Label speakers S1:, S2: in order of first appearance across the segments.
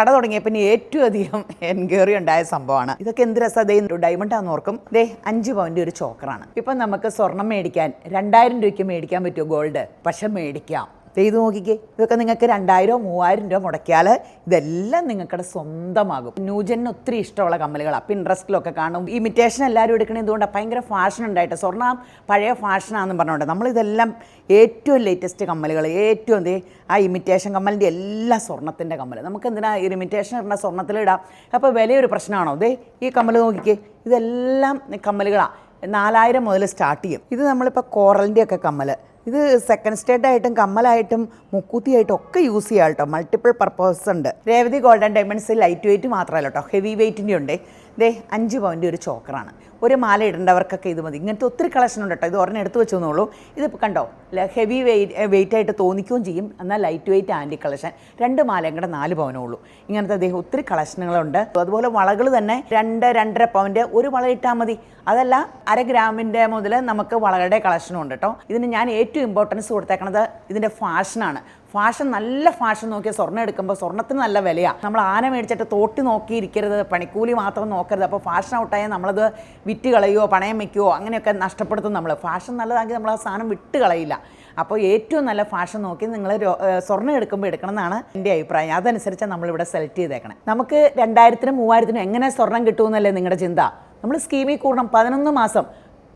S1: കട തുടങ്ങിയപ്പോൾ ഏറ്റവും അധികം എൻക്വയറി ഉണ്ടായ സംഭവമാണ്. ഇതൊക്കെ എന്ത് രസം, ഡയമണ്ട് ആണെന്ന് ഓർക്കും. 5 പവൻ്റെ ഒരു ചോക്കറാണ്. ഇപ്പം നമുക്ക് സ്വർണം മേടിക്കാൻ 2000 രൂപയ്ക്ക് മേടിക്കാൻ പറ്റുമോ ഗോൾഡ്? പക്ഷെ മേടിക്കാം. ചെയ്ത് നോക്കിക്കേ. ഇതൊക്കെ നിങ്ങൾക്ക് 2000 3000 രൂപ മുടക്കിയാൽ ഇതെല്ലാം നിങ്ങൾക്കടെ സ്വന്തമാകും. ന്യൂജന് ഒത്തിരി ഇഷ്ടമുള്ള കമ്മലുകളാണ്. പിൻട്രസ്റ്റിലൊക്കെ കാണും. ഇമിറ്റേഷൻ എല്ലാവരും എടുക്കണേ എന്തുകൊണ്ടാണ്? ഭയങ്കര ഫാഷൻ ഉണ്ടായിട്ട് സ്വർണ്ണം പഴയ ഫാഷനാണെന്ന് പറഞ്ഞുകൊണ്ട് നമ്മളിതെല്ലാം ഏറ്റവും ലേറ്റസ്റ്റ് കമ്മലുകൾ, ഏറ്റവും ആ ഇമിറ്റേഷൻ കമ്മലിൻ്റെ എല്ലാ സ്വർണ്ണത്തിൻ്റെ കമ്മൽ നമുക്ക് എന്തിനാ ഇമിറ്റേഷൻ ഇടുന്ന സ്വർണ്ണത്തിലിടാം. അപ്പോൾ വിലയൊരു പ്രശ്നമാണോ? ഈ കമ്മൽ നോക്കിക്കേ, ഇതെല്ലാം കമ്മലുകളാണ്. 4000 മുതൽ സ്റ്റാർട്ട് ചെയ്യും. ഇത് നമ്മളിപ്പോൾ കോറലിൻ്റെ ഒക്കെ കമ്മൽ, ഇത് സെക്കൻഡ് സ്റ്റേറ്റ് ആയിട്ടും കമ്മലായിട്ടും മുക്കൂത്തിയായിട്ടും ഒക്കെ യൂസ് ചെയ്യാം കേട്ടോ. മൾട്ടിപ്പിൾ പർപ്പസ് ഉണ്ട്. Revathi golden diamonds light weight മാത്രമല്ല കേട്ടോ, ഹെവി വെയിറ്റിൻ്റെ ഉണ്ട്. 5 പവൻ്റെ ഒരു ചോക്കറാണ്. ഒരു മാല ഇടേണ്ടവർക്കൊക്കെ ഇത് മതി. ഇങ്ങനത്തെ ഒത്തിരി കളക്ഷൻ ഉണ്ട് കേട്ടോ. ഇത് ഒരെണ്ണം എടുത്ത് വെച്ചെന്നുള്ളൂ. ഇതിപ്പോൾ കണ്ടോ, ഹെവി വെയിറ്റ് ആയിട്ട് തോന്നിക്കുകയും ചെയ്യും, എന്നാൽ ലൈറ്റ് വെയിറ്റ് ആൻറ്റി കളക്ഷൻ. 2 മാലയും കൂടെ 4 പവനേ ഉള്ളൂ. ഇങ്ങനത്തെ ഒത്തിരി കളക്ഷനുകളുണ്ട്. അതുപോലെ വളകൾ തന്നെ 2-2.5 പവൻ്റെ ഒരു വള ഇട്ടാൽ മതി. അതല്ല 1/2 ഗ്രാമിൻ്റെ മുതൽ നമുക്ക് വളകളുടെ കളക്ഷനും ഉണ്ട് കേട്ടോ. ഇതിന് ഞാൻ ഏറ്റവും ഇമ്പോർട്ടൻസ് കൊടുത്തേക്കണത് ഇതിൻ്റെ ഫാഷനാണ്. ഫാഷൻ, നല്ല ഫാഷൻ നോക്കിയാൽ സ്വർണ്ണം എടുക്കുമ്പോൾ സ്വർണ്ണത്തിന് നല്ല വിലയാണ്. നമ്മൾ ആന മേടിച്ചിട്ട് തോട്ടി നോക്കിയിരിക്കരുത്, പണിക്കൂലി മാത്രം നോക്കരുത്. അപ്പോൾ ഫാഷൻ ഔട്ടായാൽ നമ്മളത് വിറ്റ് കളയുമോ പണയം വയ്ക്കുമോ അങ്ങനെയൊക്കെ നഷ്ടപ്പെടുത്തും. നമ്മൾ ഫാഷൻ നല്ലതാണെങ്കിൽ നമ്മൾ ആ സാധനം വിട്ട് കളയില്ല. അപ്പോൾ ഏറ്റവും നല്ല ഫാഷൻ നോക്കി നിങ്ങൾ സ്വർണ്ണം എടുക്കുമ്പോൾ എടുക്കണം എന്നാണ് എൻ്റെ അഭിപ്രായം. അതനുസരിച്ചാണ് നമ്മളിവിടെ സെലക്ട് ചെയ്തേക്കണം. നമുക്ക് 2000-നും 3000-നും എങ്ങനെ സ്വർണ്ണം കിട്ടുമെന്നല്ലേ നിങ്ങളുടെ ചിന്ത? നമ്മൾ സ്കീമിൽ കൂടണം. 11 മാസം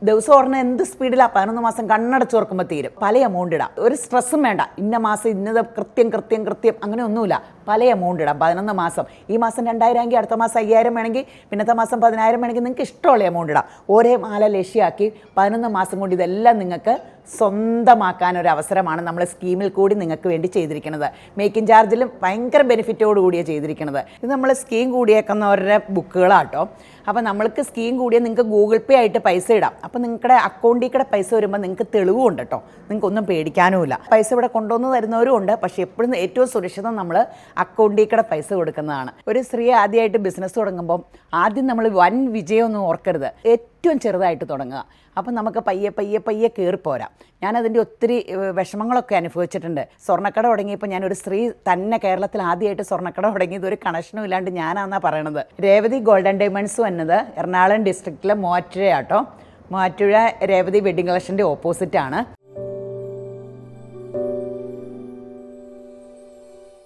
S1: ദിവസം ഓർമ്മ എന്ത് സ്പീഡിലാണ് 11 മാസം കണ്ണടച്ചോർക്കുമ്പോൾ തീരും. പല എമൗണ്ട് ഇടാം. ഒരു സ്ട്രെസ്സും വേണ്ട. ഇന്ന മാസം ഇന്നത് കൃത്യം അങ്ങനെ ഒന്നുമില്ല. പല എമൗണ്ട് ഇടാം. 11 മാസം. ഈ മാസം 2000 എങ്കിൽ അടുത്ത മാസം 5000 വേണമെങ്കിൽ, പിന്നത്തെ മാസം 10000 വേണമെങ്കിൽ നിങ്ങൾക്ക് ഇഷ്ടമുള്ള എമൗണ്ട് ഇടാം. ഒരേ മാല ലക്ഷ്യമാക്കി 11 മാസം കൊണ്ട് ഇതെല്ലാം നിങ്ങൾക്ക് സ്വന്തമാക്കാനൊരു അവസരമാണ് നമ്മൾ സ്കീമിൽ കൂടി നിങ്ങൾക്ക് വേണ്ടി ചെയ്തിരിക്കുന്നത്. മേക്കിംഗ് ചാർജിലും ഭയങ്കര ബെനിഫിറ്റോട് കൂടിയാണ് ചെയ്തിരിക്കുന്നത്. ഇത് നമ്മൾ സ്കീം കൂടിയേക്കുന്നവരുടെ ബുക്കുകളാട്ടോ. അപ്പോൾ നമ്മൾക്ക് സ്കീം കൂടിയാൽ നിങ്ങൾക്ക് ഗൂഗിൾ പേ ആയിട്ട് പൈസ ഇടാം. അപ്പോൾ നിങ്ങളുടെ അക്കൗണ്ടിൽ കൂടെ പൈസ വരുമ്പോൾ നിങ്ങൾക്ക് തെളിവുണ്ട് കേട്ടോ. നിങ്ങൾക്ക് ഒന്നും പേടിക്കാനുമില്ല. പൈസ ഇവിടെ കൊണ്ടുവന്ന് തരുന്നവരും ഉണ്ട്. പക്ഷേ എപ്പോഴും ഏറ്റവും സുരക്ഷിതം നമ്മൾ അക്കൗണ്ടിൽ കൂടെ പൈസ കൊടുക്കുന്നതാണ്. ഒരു സ്ത്രീ ആദ്യമായിട്ട് ബിസിനസ് തുടങ്ങുമ്പം ആദ്യം നമ്മൾ വൻ വിജയമൊന്നും ഓർക്കരുത്. ഏറ്റവും ചെറുതായിട്ട് തുടങ്ങുക. അപ്പം നമുക്ക് പയ്യെ കയറിപ്പോരാം. ഞാനതിൻ്റെ ഒത്തിരി വിഷമങ്ങളൊക്കെ അനുഭവിച്ചിട്ടുണ്ട്. സ്വർണ്ണക്കട തുടങ്ങിയപ്പോൾ ഞാനൊരു സ്ത്രീ തന്നെ കേരളത്തിൽ ആദ്യമായിട്ട് സ്വർണ്ണക്കട തുടങ്ങിയത് ഒരു കണക്ഷനും ഇല്ലാണ്ട് ഞാനാണെന്നാണ് പറയണത്. രേവതി ഗോൾഡൻ ഡയമണ്ട്സ് വന്നത് എറണാകുളം ഡിസ്ട്രിക്റ്റിലെ മൂവാറ്റുപുഴയാട്ടോ. മൂവാറ്റുപുഴ രേവതി വെഡ്ഡിംഗ് കളക്ഷൻ്റെ ഓപ്പോസിറ്റാണ്.